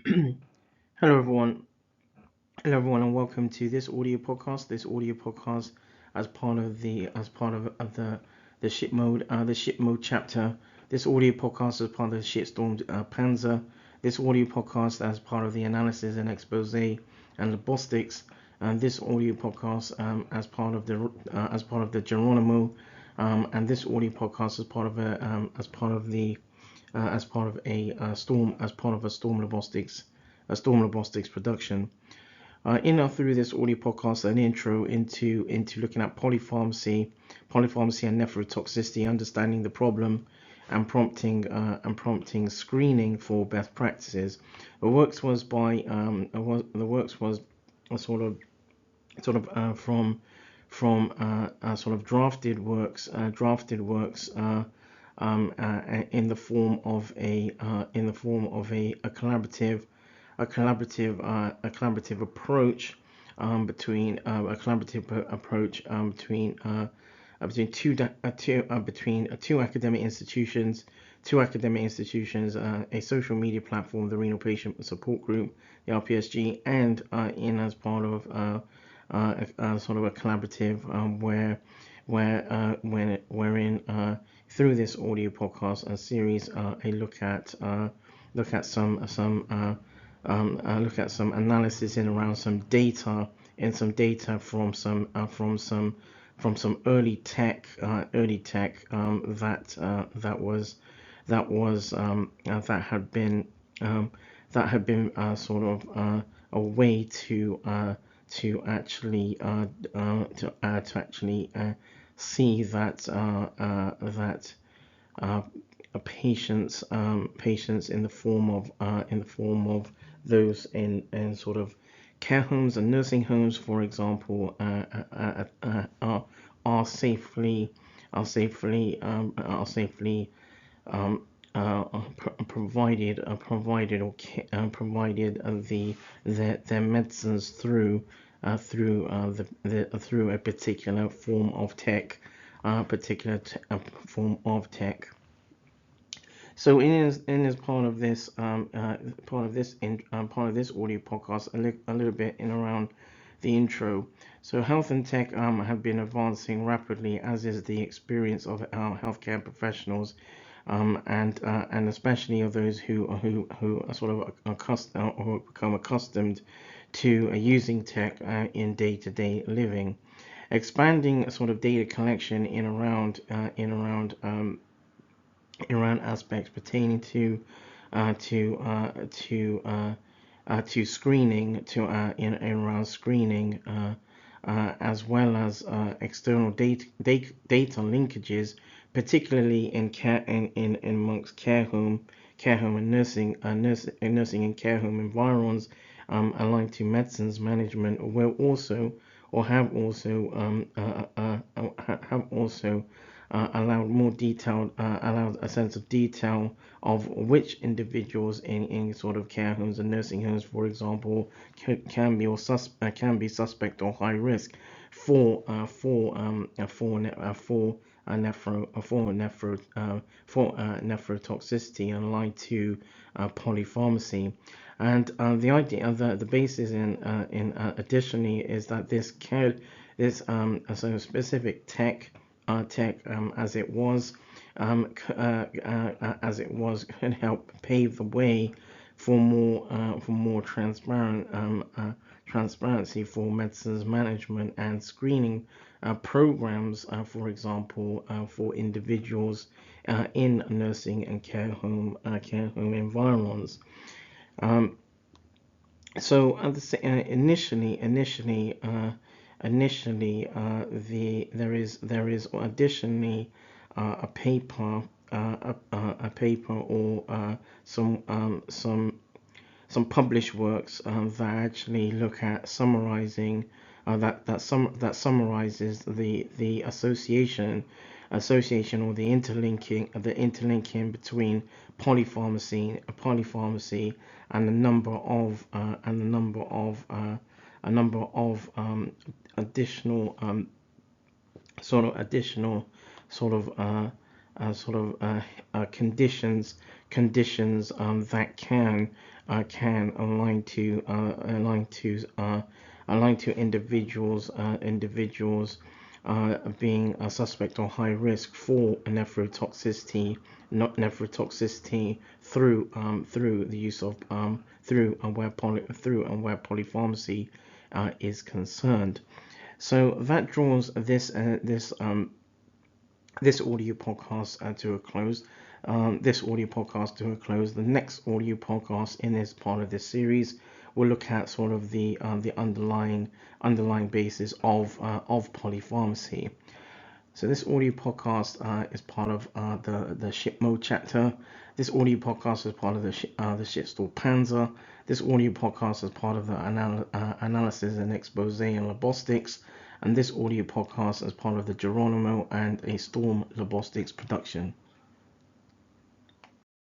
Hello everyone. Hello everyone, and welcome to this audio podcast. As part of the ShiZMode chapter. This audio podcast is part of the shitstorm Panzer. This audio podcast as part of the analysis and expose and libostics. And this audio podcast as part of the Geronimo. And this audio podcast as part of a storm libostics production. Through this audio podcast, an intro into looking at polypharmacy and nephrotoxicity, understanding the problem, and prompting screening for best practices. The works was drafted works in the form of a collaborative approach between two academic institutions, a social media platform, the Renal Patient Support Group, the RPSG, and in as part of sort of a collaborative wherein through this audio podcast and series, a look at some analysis in around some data from some early tech that had been sort of a way to actually see that patients in the form of those in sort of care homes and nursing homes, for example, are safely provided their medicines through a particular form of tech, So in part of this audio podcast, a little bit in around the intro. So health and tech have been advancing rapidly, as is the experience of our healthcare professionals, and especially of those who are sort of accustomed or become accustomed to using tech in day-to-day living. Expanding sort of data collection in around aspects pertaining to screening, around screening, as well as external data linkages, particularly in amongst care home and nursing and care home environs, aligned to medicines management, will also or have also allowed a sense of detail of which individuals in sort of care homes and nursing homes, for example, can be suspect or high risk for nephrotoxicity, and aligned to polypharmacy. And the idea, the basis in additionally is that this specific tech as it was could help pave the way for more transparency for medicines management and screening programs, for example, for individuals in nursing and care home environs. So initially, there is additionally a paper or some published works that actually look at summarizing that summarizes the association or the interlinking between polypharmacy and a number of additional conditions that can align to individuals being a suspect or high risk for nephrotoxicity, not nephrotoxicity through the use of through where polypharmacy is concerned. So that draws this audio podcast to a close. The next audio podcast in this part of this series will look at sort of the underlying basis of polypharmacy. So this audio podcast is part of the ShiZMode chapter. This audio podcast is part of the shitstorm Panzer. This audio podcast is part of the analysis and expose and lobostics. And this audio podcast is part of the Geronimo and a Storm Lobostics production.